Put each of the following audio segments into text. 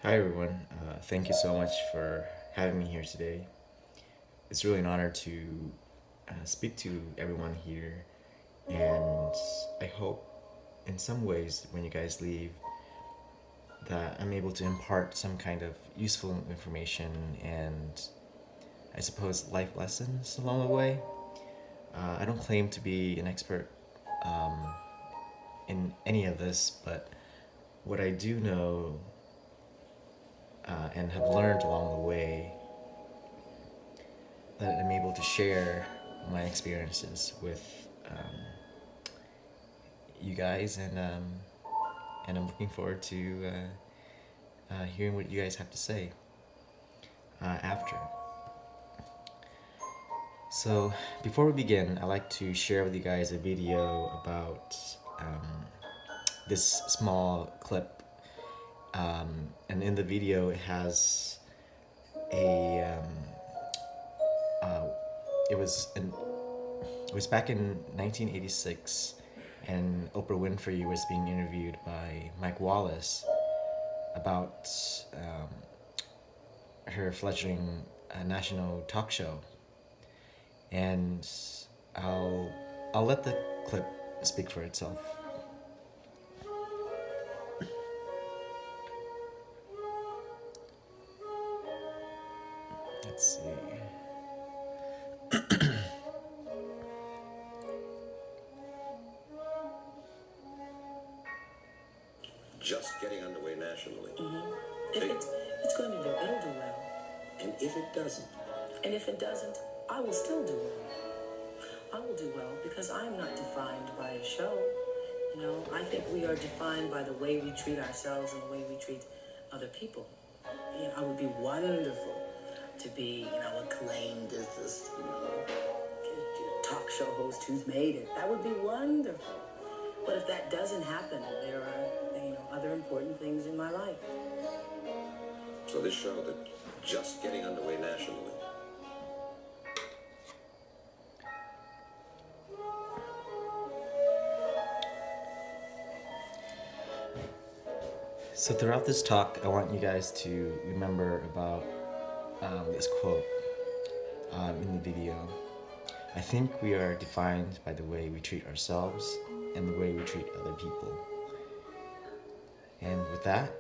Hi everyone. Thank you so much for having me here today. It's really an honor to speak to everyone here, and I hope in some ways when you guys leave that I'm able to impart some kind of useful information and I suppose life lessons along the way. I don't claim to be an expert um, in any of this, but what I do know and have learned along the way that I'm able to share my experiences with you guys, and I'm looking forward to hearing what you guys have to say after. So, before we begin, I'd like to share with you guys a video about this small clip. And in the video, it has a. It was an It was back in 1986, and Oprah Winfrey was being interviewed by Mike Wallace about her fledgling national talk show. And I'll I'll let the clip speak for itself. Let's see. Just getting underway nationally. If it's going to do, it'll do well. And if it doesn't, And if it doesn't, I will still do well. I will do well because I'm not defined by a show. You know, I think we are defined by the way we treat ourselves and the way we treat other people. You know, I would be wonderful to be, acclaimed as this, talk show host who's made it. That would be wonderful. But if that doesn't happen, there are, other important things in my life. so this show that just getting underway nationally. So throughout this talk, I want you guys to remember about this quote in the video. I think we are defined by the way we treat ourselves and the way we treat other people. And with that,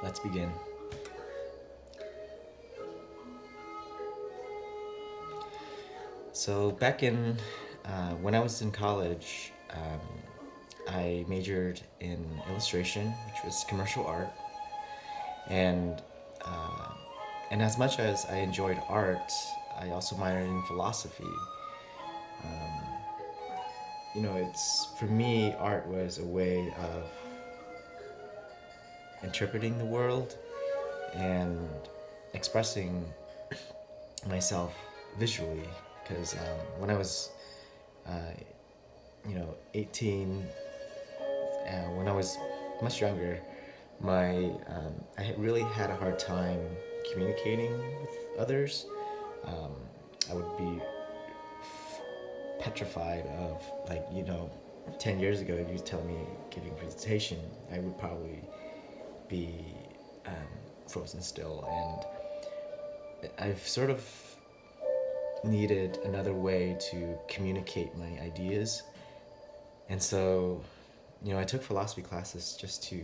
let's begin. So back in when I was in college, I majored in illustration, which was commercial art, and and as much as I enjoyed art, I also minored in philosophy. It's for me, art was a way of interpreting the world and expressing myself visually. Because when I was, 18, when I was much younger, I really had a hard time communicating with others. I would be petrified of 10 years ago, if you tell me giving a presentation, I would probably be frozen still. And I've sort of needed another way to communicate my ideas. And so, I took philosophy classes just to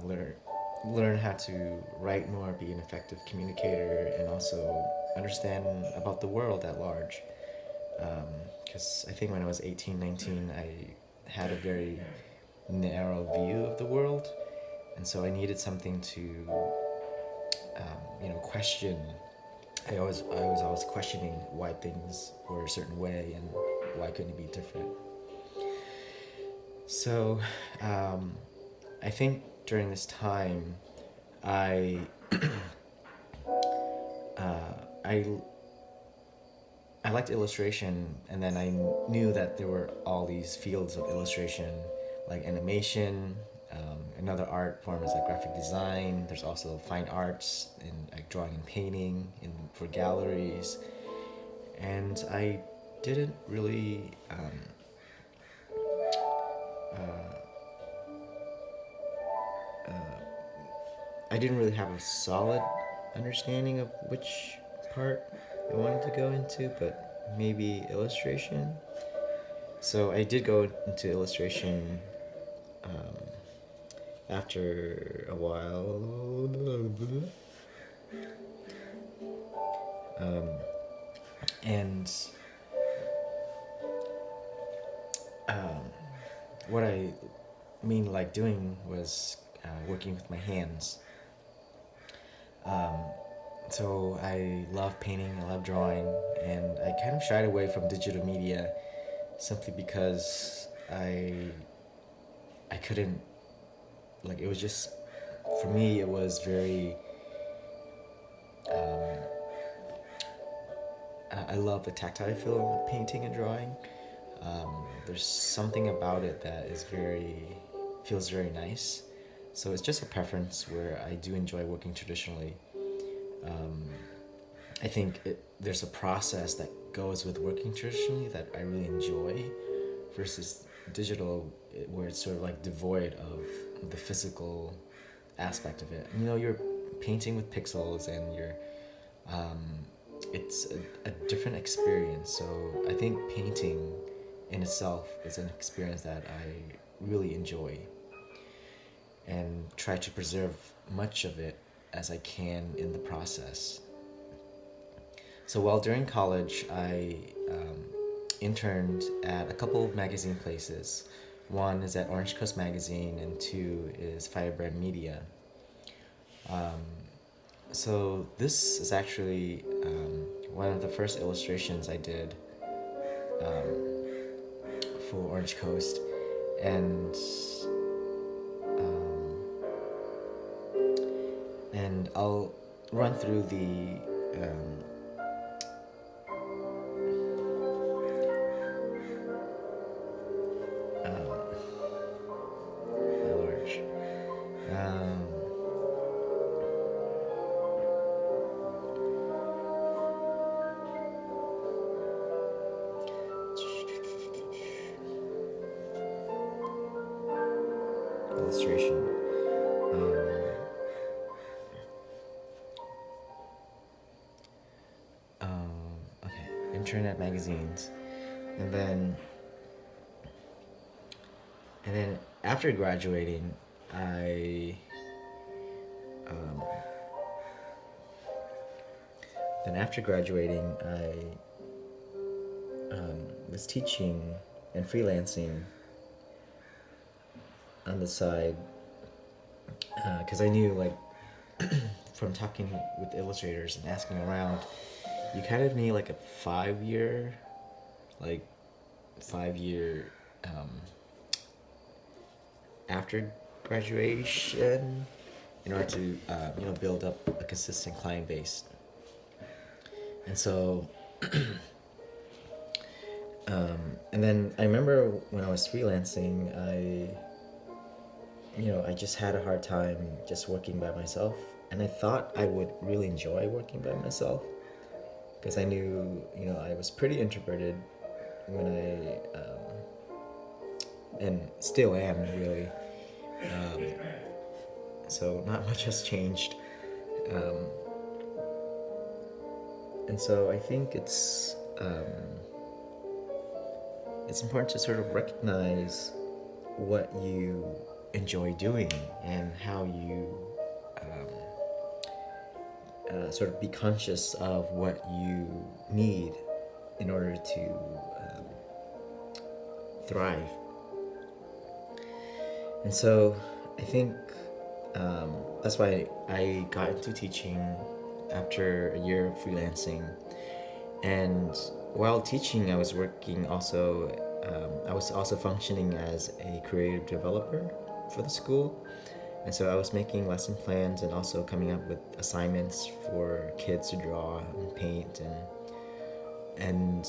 learn how to write more, be an effective communicator, and also understand about the world at large. Because I think when I was 18, 19, I had a very narrow view of the world. And so I needed something to, question. I was always questioning why things were a certain way and why couldn't it be different. So I think during this time, I liked illustration, and then I knew that there were all these fields of illustration, like animation. Another art form is like graphic design. There's also fine arts in like drawing and painting for galleries, and I didn't really didn't really have a solid understanding of which part I wanted to go into, but maybe illustration. So I did go into illustration after a while. And what I mean like doing was working with my hands. So I love painting, I love drawing, and I kind of shied away from digital media simply because I couldn't, like, it was just, for me it was very I love the tactile feel of painting and drawing. There's something about it that feels very nice. So it's just a preference where I do enjoy working traditionally. I think there's a process that goes with working traditionally that I really enjoy versus digital, where it's sort of like devoid of the physical aspect of it. You know, you're painting with pixels and it's a different experience. So I think painting in itself is an experience that I really enjoy and try to preserve much of it as I can in the process. So while during college, I interned at a couple of magazine places. One is at Orange Coast Magazine, and two is Firebrand Media. So this is actually one of the first illustrations I did for Orange Coast, and I'll run through my large. Illustration. Okay, internet magazines, and then after graduating, I was teaching and freelancing on the side because I knew, like, from talking with illustrators and asking around, you kind of need like a 5 year after graduation in order to build up a consistent client base. And so and then I remember when I was freelancing, I just had a hard time just working by myself, and I thought I would really enjoy working by myself because I knew, I was pretty introverted when and still am, really. So not much has changed. And so I think it's important to sort of recognize what you enjoy doing and how you sort of be conscious of what you need in order to thrive. And so I think that's why I got into teaching after a year of freelancing. And while teaching, I was working also, I was also functioning as a creative developer for the school. And so I was making lesson plans and also coming up with assignments for kids to draw and paint, and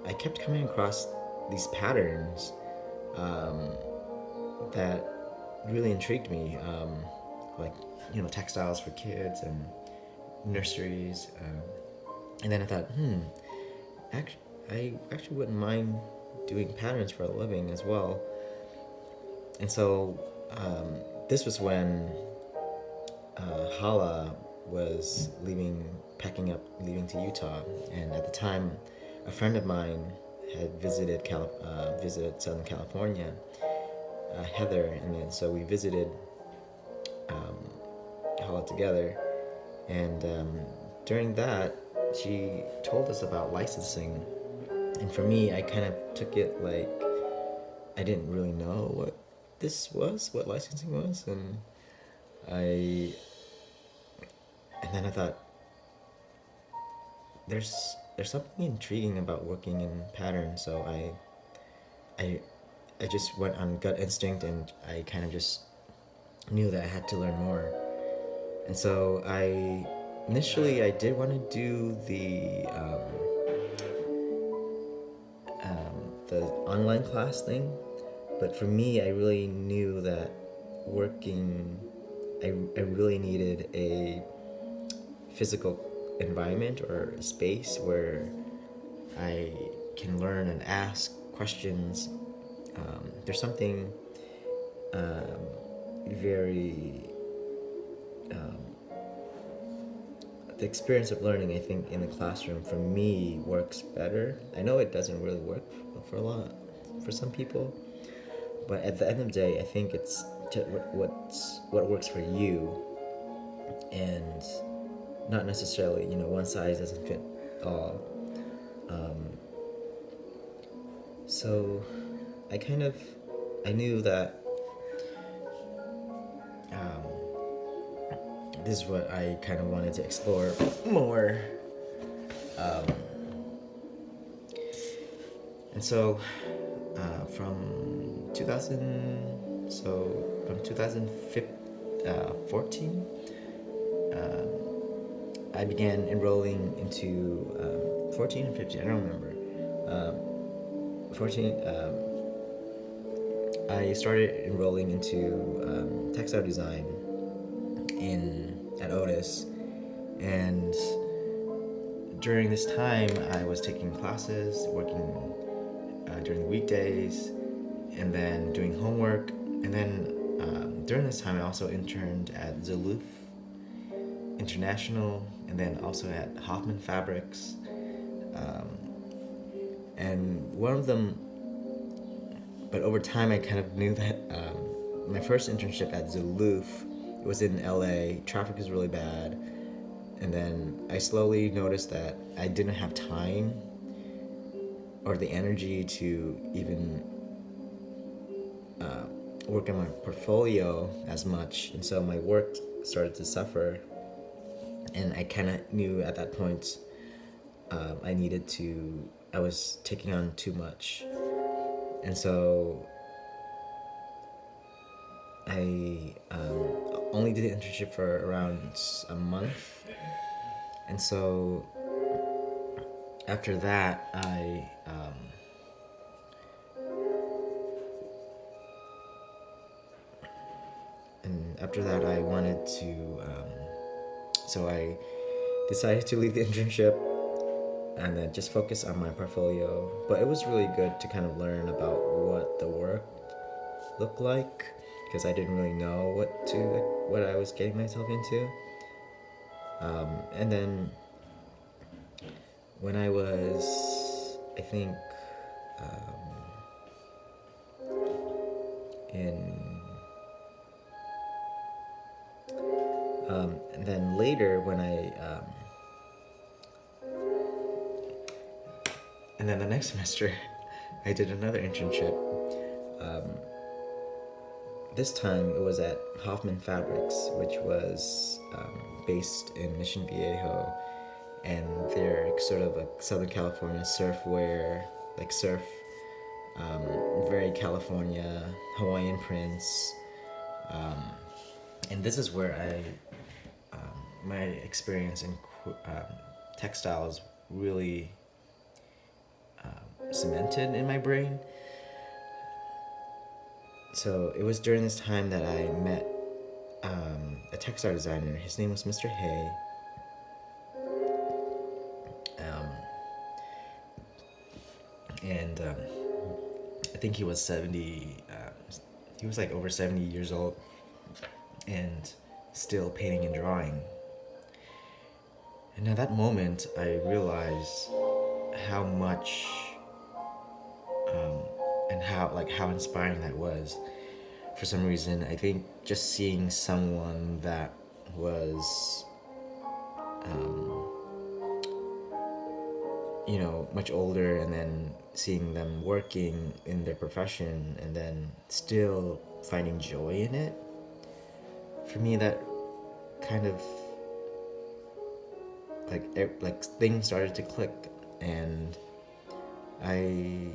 I kept coming across these patterns that really intrigued me, like textiles for kids and nurseries, and then I thought, I actually wouldn't mind doing patterns for a living as well. And so this was when Hala was packing up, leaving to Utah, and at the time, a friend of mine had visited Southern California, Heather, and then so we visited Hala together, and during that, she told us about licensing, and for me, I kind of took it like I didn't really know what licensing was, I and then I thought there's something intriguing about working in patterns, so I I just went on gut instinct, and I kind of just knew that I had to learn more. And so initially I did want to do the online class thing, but for me, I really knew that working, I really needed a physical environment or a space where I can learn and ask questions. There's something very the experience of learning, I think, in the classroom for me works better. I know it doesn't really work for some people, but at the end of the day, I think it's what works for you, and not necessarily one size doesn't fit all. So I knew that this is what I kind of wanted to explore more. And so from 2014, I began enrolling into 14 and 15. I don't remember. 14. I started enrolling into textile design at Otis, and during this time, I was taking classes, working during the weekdays, and then doing homework. And then during this time, I also interned at Duluth International, and then also at Hoffman Fabrics. And one of them, but over time, I kind of knew that my first internship at Duluth, it was in LA. Traffic was really bad, and then I slowly noticed that I didn't have time or the energy to even work on my portfolio as much, and so my work started to suffer. And I kind of knew at that point I was taking on too much, and so I only did the internship for around a month, and so after that I wanted to so I decided to leave the internship and then just focus on my portfolio. But it was really good to kind of learn about what the work looked like, because I didn't really know what I was getting myself into. And then when I was, I think, and then later when and then the next semester, I did another internship. This time it was at Hoffman Fabrics, which was based in Mission Viejo, and they're sort of a Southern California surfwear, like surf, very California, Hawaiian prints, and this is where my experience in textiles really cemented in my brain. So it was during this time that I met a textile designer. His name was Mr. Hay. And I think he was 70. He was like over 70 years old, and still painting and drawing. And at that moment, I realized how much and how inspiring that was. For some reason, I think just seeing someone that was, much older, and then seeing them working in their profession and then still finding joy in it, for me, that kind of like things started to click, and I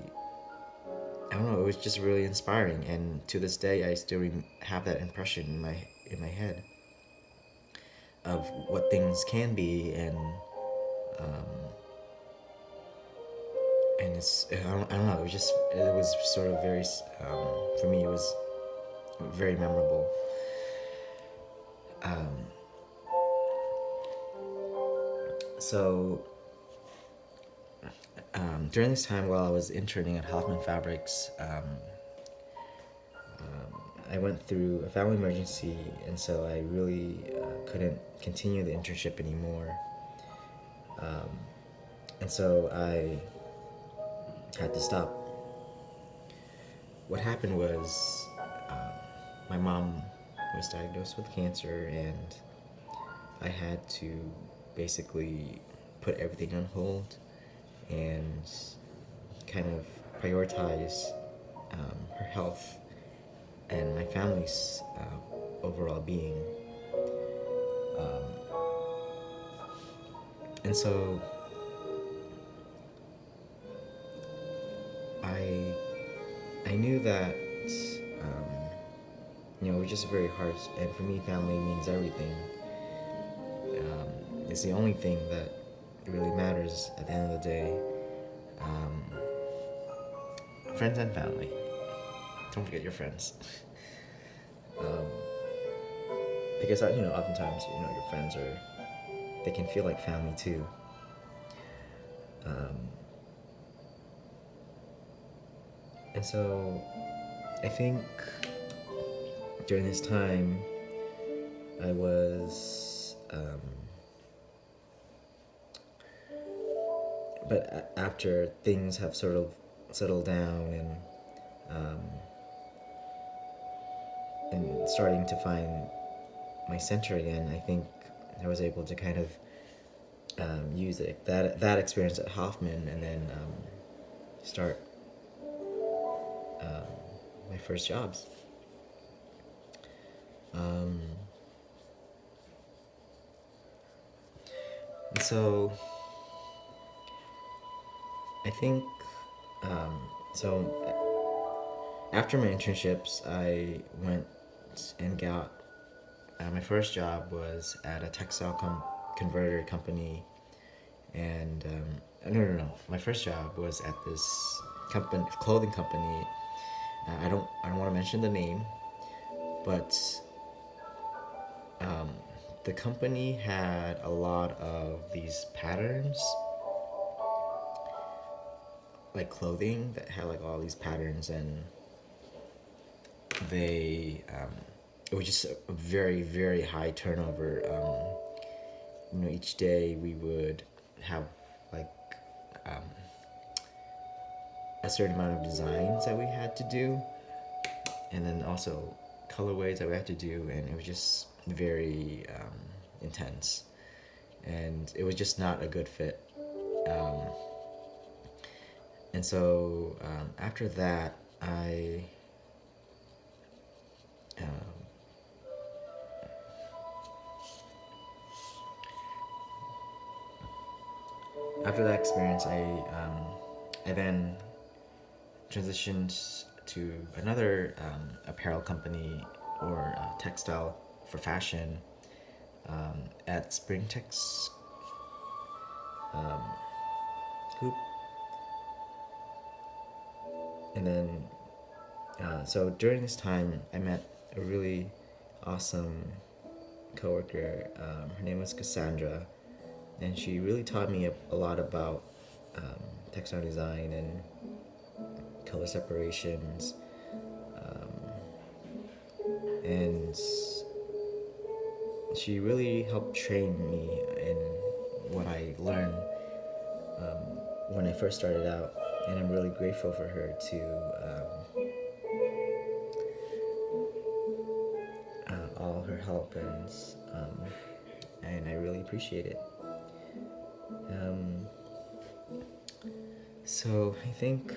don't know, it was just really inspiring, and to this day I still have that impression in my head of what things can be, and I don't know, it was sort of very, for me, it was very memorable. So during this time, while I was interning at Hoffman Fabrics, I went through a family emergency, and so I really couldn't continue the internship anymore. And so I had to stop. What happened was, my mom was diagnosed with cancer, and I had to basically put everything on hold and kind of prioritize her health and my family's overall being. And so I knew that it was just very hard, and for me, family means everything. It's the only thing that really matters at the end of the day. Friends and family. Don't forget your friends. Because oftentimes your friends they can feel like family too. And so I think during this time I was, but after things have sort of settled down, and starting to find my center again, I think I was able to kind of use that experience at Hoffman, and then start my first jobs. And so I think, after my internships, I went and got, my first job was at a textile converter company, and no, my first job was at this clothing company. I don't want to mention the name, but the company had a lot of these patterns, like clothing that had like all these patterns, and they it was just a very, very high turnover. Each day we would have like a certain amount of designs that we had to do, and then also colorways that we had to do, and it was just very intense, and it was just not a good fit. And so after that, after that experience, I then transitioned to another apparel company, or textile for fashion, at Spring Tex Group. And then, so during this time, I met a really awesome coworker. Her name was Cassandra, and she really taught me a lot about textile design and color separations, and she really helped train me in what I learned when I first started out, and I'm really grateful for her to all her help, and I really appreciate it. So I think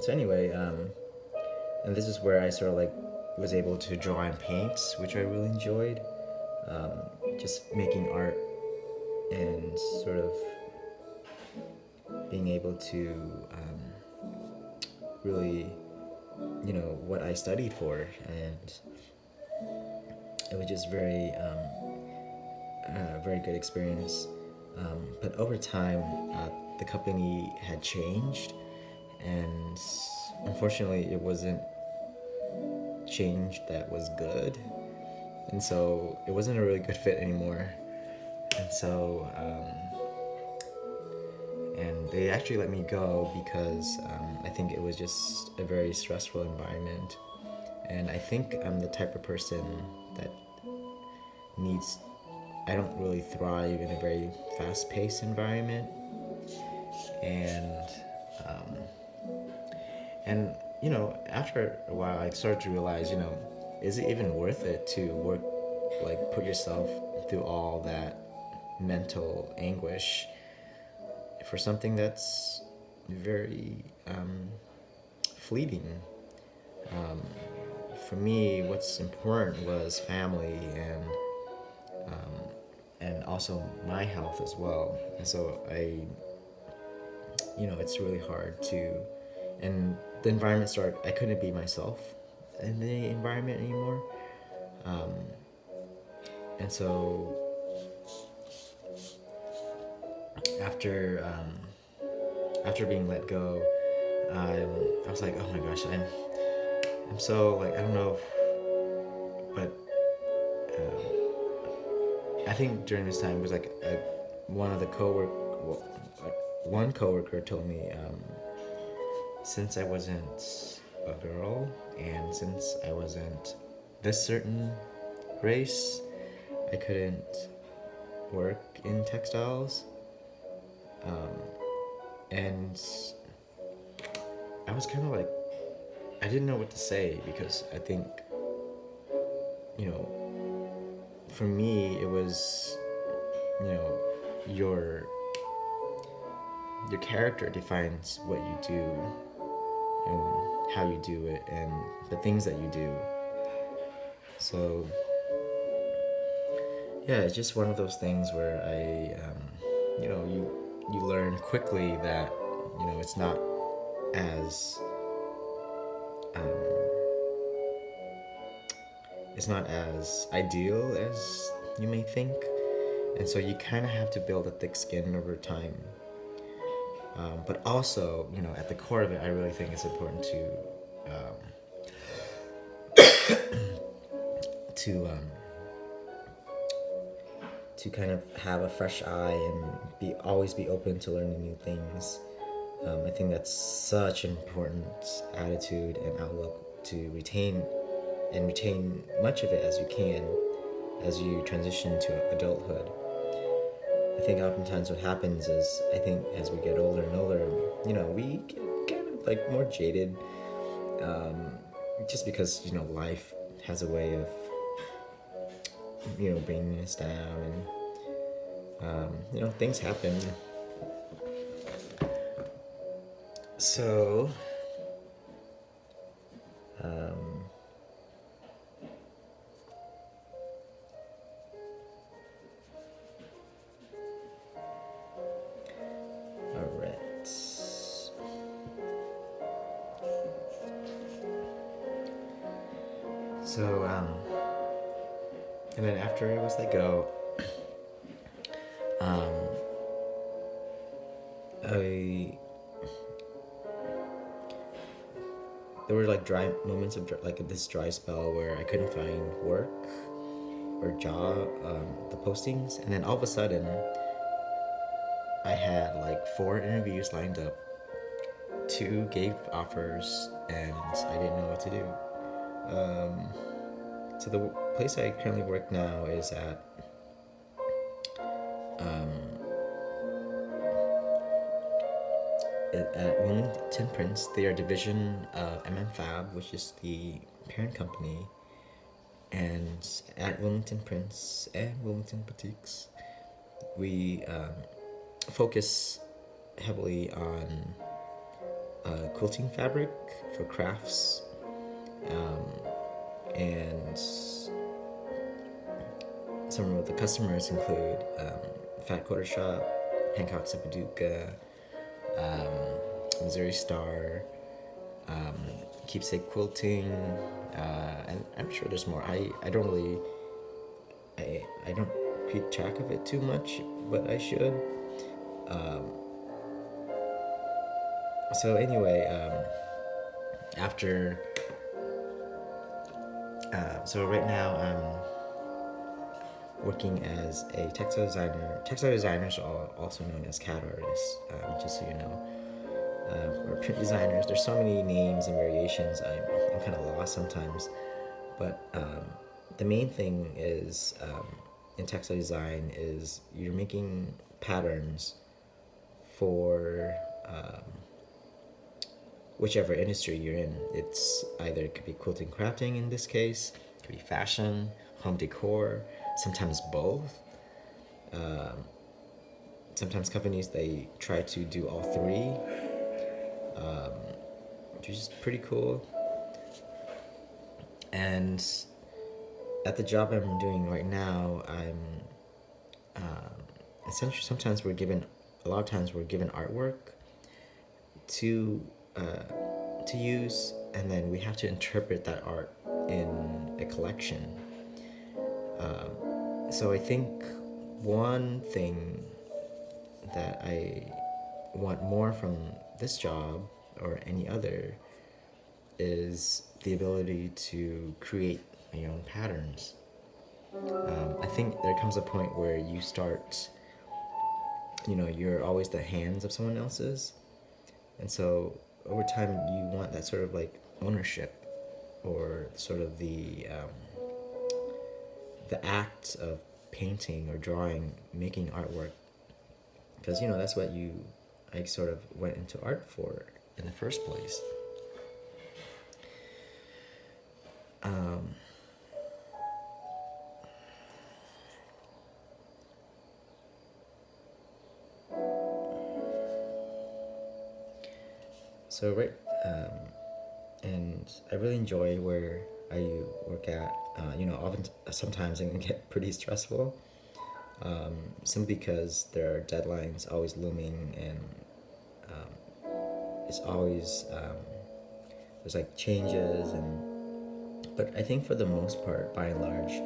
so anyway, and this is where I sort of like was able to draw and paint, which I really enjoyed. Just making art and sort of being able to really, what I studied for, and it was just very good experience. But over time, the company had changed, and unfortunately, it wasn't change that was good, and so it wasn't a really good fit anymore. And so, and they actually let me go because I think it was just a very stressful environment, and I think I'm the type of person that needs. I don't really thrive in a very fast-paced environment, and and after a while, I started to realize, is it even worth it to work, like put yourself through all that mental anguish for something that's very fleeting? For me, what's important was family and also my health as well. And so it's really hard to, and the environment started, I couldn't be myself in the environment anymore. And so after being let go, I was like, oh my gosh, I'm so like, I don't know, but I think during this time was like one coworker told me, since I wasn't a girl and since I wasn't this certain race, I couldn't work in textiles. And I was kind of like, I didn't know what to say, because I think, for me, it was, your character defines what you do and how you do it and the things that you do. So yeah, it's just one of those things where you learn quickly that it's not as ideal as you may think, and so you kind of have to build a thick skin over time. But also, at the core of it, I really think it's important to kind of have a fresh eye and always be open to learning new things. I think that's such an important attitude and outlook to retain much of it as you can as you transition to adulthood. I think oftentimes what happens is, I think as we get older and older, we get kind of like more jaded, just because life has a way of bringing us down, and things happen. So alright. So and then after I was let go, there were like dry moments of like this dry spell where I couldn't find work or job, the postings, and then all of a sudden I had like 4 interviews lined up two gave offers, and I didn't know what to do. So the place I currently work now is at Wilmington Prince. They are a division of Fab, which is the parent company. And at Wilmington Prince and Wilmington Boutiques, we focus heavily on quilting fabric for crafts, and some of the customers include Fat Quarter Shop, Hancock's of Paducah, Missouri Star, Keepsake Quilting, and I'm sure there's more. I don't really, I don't keep track of it too much, but I should. So anyway, after, so right now I'm working as a textile designer. Textile designers are also known as CAD artists, just so you know. Or print designers. There's so many names and variations. I'm kind of lost sometimes, but the main thing is in textile design is you're making patterns for whichever industry you're in. It's either, it could be quilting, crafting in this case, it could be fashion, home decor, sometimes both. Sometimes companies, they try to do all three, which is pretty cool. And at the job I'm doing right now, I'm essentially, sometimes we're given, a lot of times we're given artwork to use, and then we have to interpret that art in a collection. So I think one thing that I want more from this job or any other is the ability to create my own patterns. I think there comes a point where you start, you're always the hands of someone else's. And so over time, you want that sort of like ownership, or sort of the act of painting or drawing, making artwork. Because, that's what I sort of went into art for in the first place. So and I really enjoy where I work at. Often sometimes it can get pretty stressful, simply because there are deadlines always looming, and it's always there's like changes, but I think for the most part, by and large,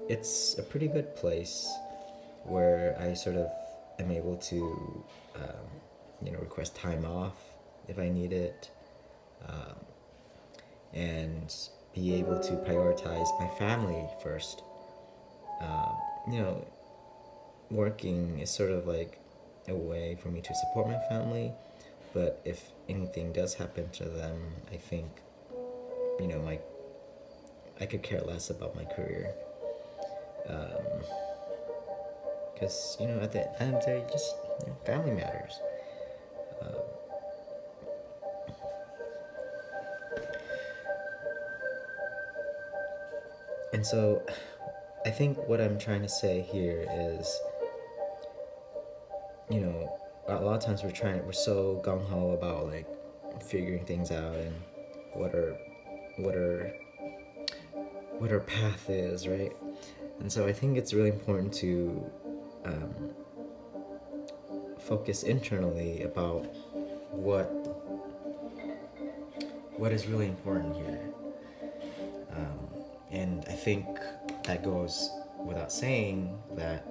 it's a pretty good place where I sort of am able to request time off if I need it, and be able to prioritize my family first. Working is sort of like a way for me to support my family, but if anything does happen to them, I think, I could care less about my career. Because, at the end of the day, just family matters. And so I think what I'm trying to say here is, a lot of times we're so gung-ho about like figuring things out and what our path is, right? And so I think it's really important to focus internally about what is really important here. And I think that goes without saying that,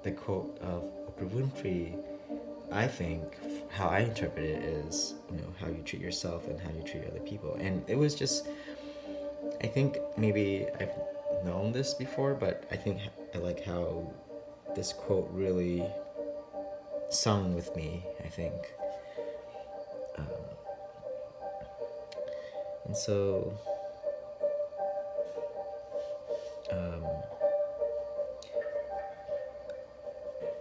the quote of Oprah Winfrey, I think, how I interpret it is, how you treat yourself and how you treat other people. And it was just, I think maybe I've known this before, but I think I like how this quote really sung with me, I think. And so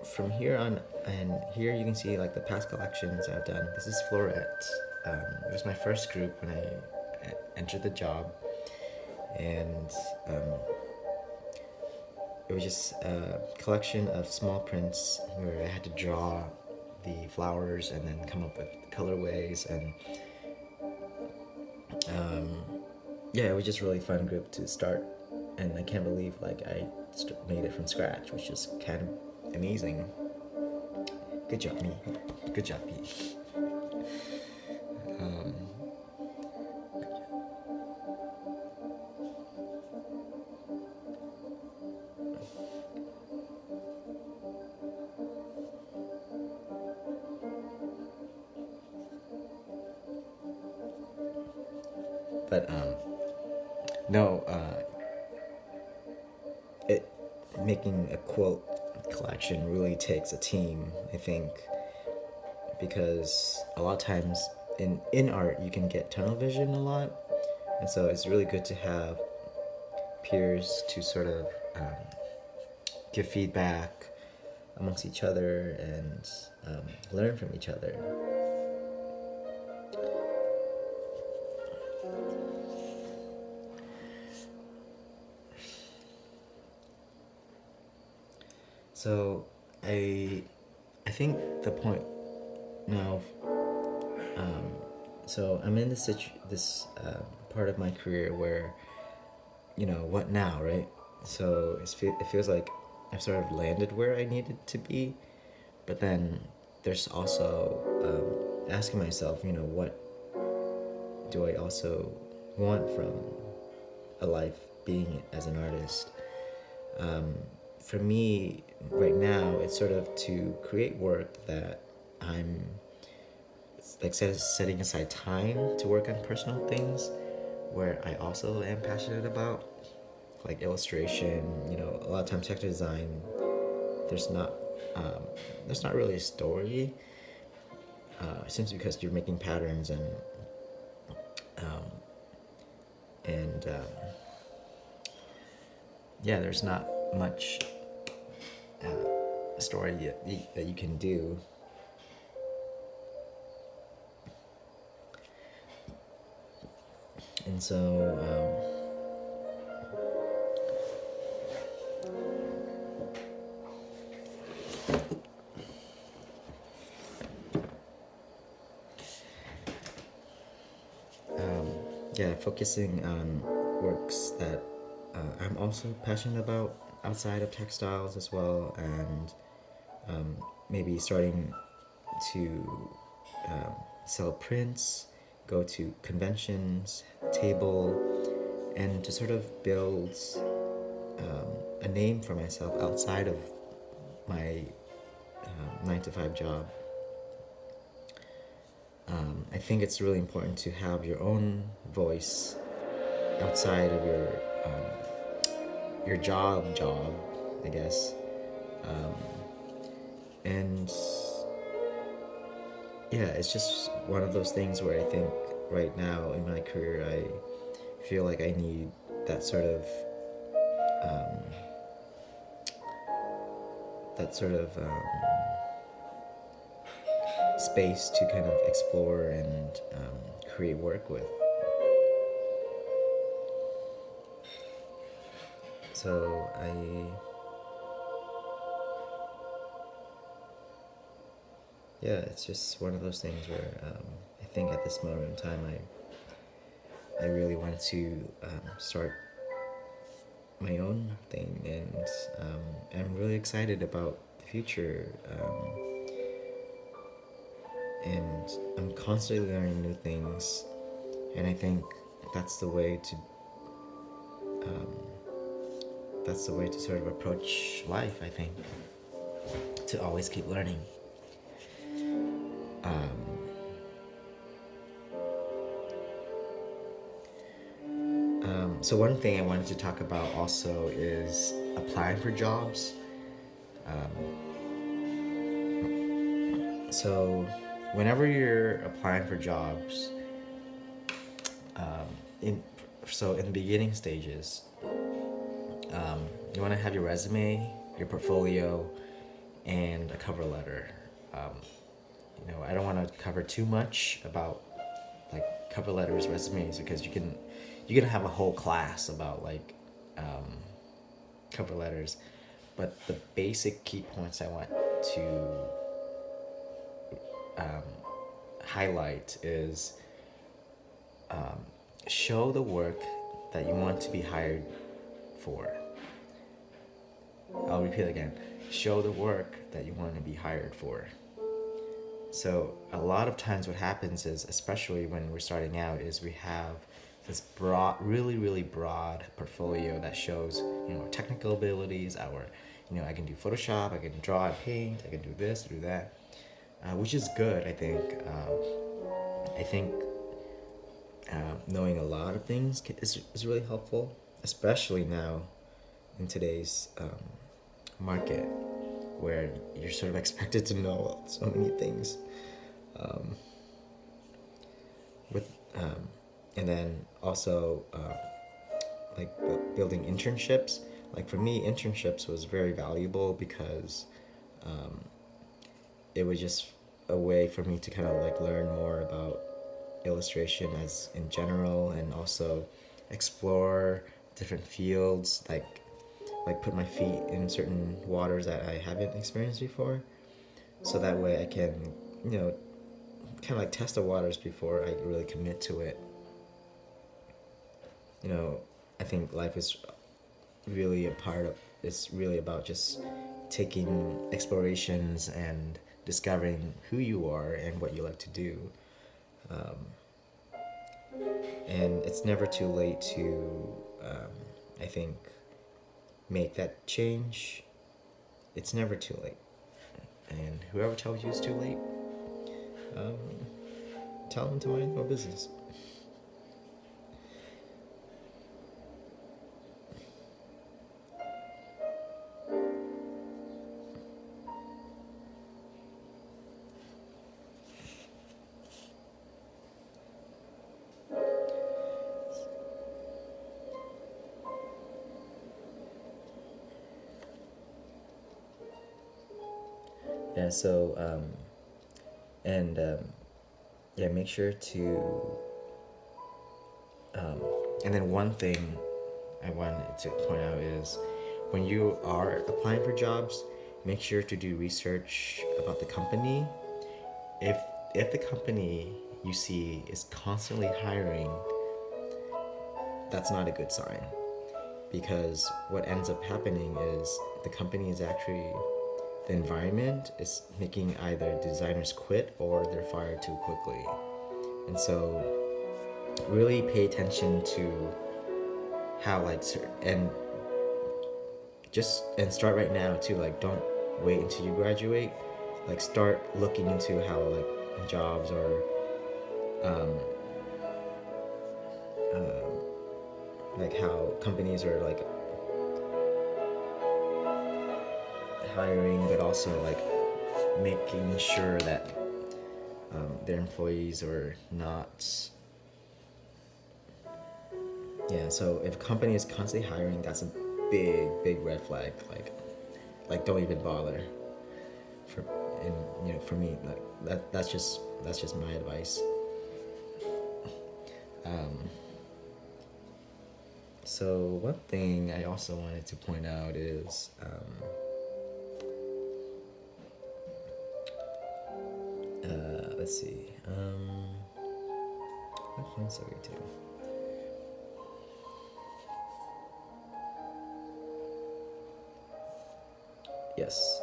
from here on, and here you can see like the past collections I've done. This is Florette. It was my first group when I entered the job, and it was just a collection of small prints where I had to draw the flowers and then come up with colorways, and yeah, it was just a really fun group to start, and I can't believe like I made it from scratch, which is kind of amazing. Good job, me. Good job, me. But no, it making a quilt collection really takes a team, I think, because a lot of times in art you can get tunnel vision a lot, and so it's really good to have peers to sort of give feedback amongst each other and learn from each other. So I think the point now. So I'm in this part of my career where, what now, right? So it feels like I've sort of landed where I needed to be, but then there's also asking myself, what do I also want from a life being as an artist? For me, right now, it's sort of to create work that I'm like setting aside time to work on personal things where I also am passionate about, like illustration. A lot of times textile design, there's not really a story, simply because you're making patterns and yeah, there's not much story that you can do. And so yeah, focusing on works that I'm also passionate about outside of textiles as well, and maybe starting to sell prints, go to conventions, table, and to sort of build a name for myself outside of my 9-to-5 job. I think it's really important to have your own voice outside of your job, I guess. And yeah, it's just one of those things where I think right now in my career I feel like I need that sort of space to kind of explore and create work with. So it's just one of those things where I think at this moment in time I really wanted to start my own thing, and I'm really excited about the future, and I'm constantly learning new things, and I think that's the way to sort of approach life, I think, to always keep learning. So one thing I wanted to talk about also is applying for jobs. So whenever you're applying for jobs, in in the beginning stages, you want to have your resume, your portfolio, and a cover letter. Um, I don't want to cover too much about like cover letters, resumes, because you can have a whole class about like cover letters. But the basic key points I want to highlight is show the work that you want to be hired for. I'll repeat again. Show the work that you want to be hired for. So a lot of times what happens is, especially when we're starting out, is we have this broad, really broad portfolio that shows, our technical abilities, I can do Photoshop, I can draw and paint, I can do this, do that, which is good, I think. I think knowing a lot of things is really helpful, especially now in today's market, where you're sort of expected to know so many things. With and then also like building internships. Like for me, internships was very valuable because it was just a way for me to kind of like learn more about illustration as in general, and also explore different fields, like put my feet in certain waters that I haven't experienced before, so that way I can, kind of like test the waters before I really commit to it. I think life is really it's really about just taking explorations and discovering who you are and what you like to do. And it's never too late to, I think, make that change. It's never too late. And whoever tells you it's too late, tell them to mind your business. Yeah, so, and, yeah, make sure to, and then one thing I wanted to point out is when you are applying for jobs, make sure to do research about the company. If the company you see is constantly hiring, that's not a good sign, because what ends up happening is the company is actually, the environment is making either designers quit or they're fired too quickly. And so really pay attention to how and start right now too. Like, don't wait until you graduate. Like, start looking into how like jobs are like how companies are like hiring, but also like making sure that their employees are not. Yeah, so if a company is constantly hiring, that's a big red flag. Like don't even bother. For me, like that's just my advice. So one thing I also wanted to point out is let's see. What points are we to? Yes.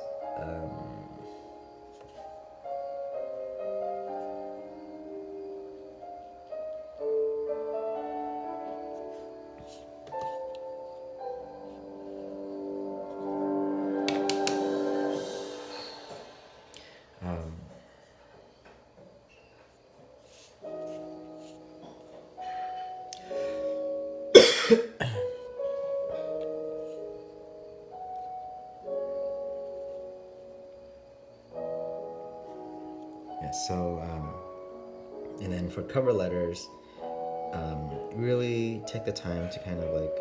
So, and then for cover letters, really take the time to kind of like,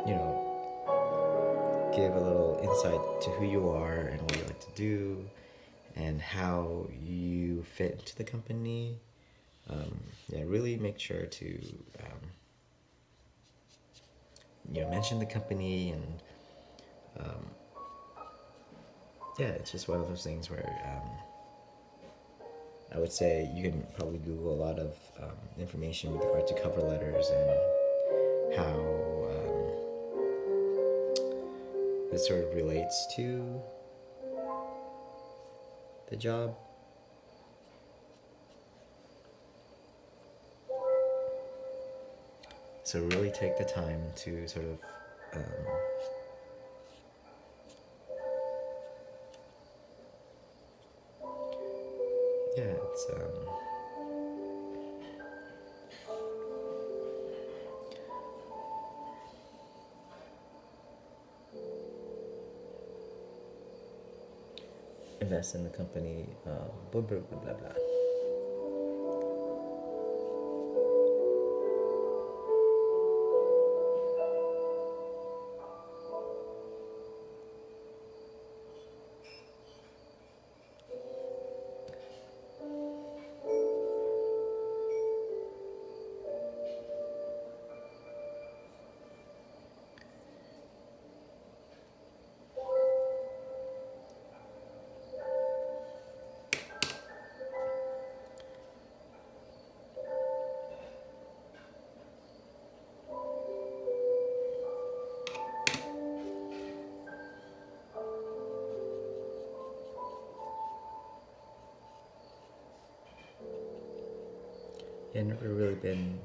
you know, give a little insight to who you are and what you like to do and how you fit into the company. Yeah, really make sure to, mention the company and, yeah, it's just one of those things where I would say you can probably Google a lot of information with regard to cover letters and how this sort of relates to the job. So really take the time to sort of yeah, it's invest in the company, blah blah blah blah blah. Yeah, never really been.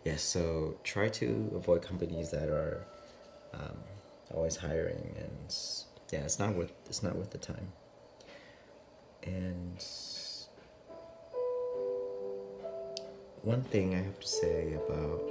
Yes, so try to avoid companies that are always hiring, and yeah, it's not worth the time. And one thing I have to say about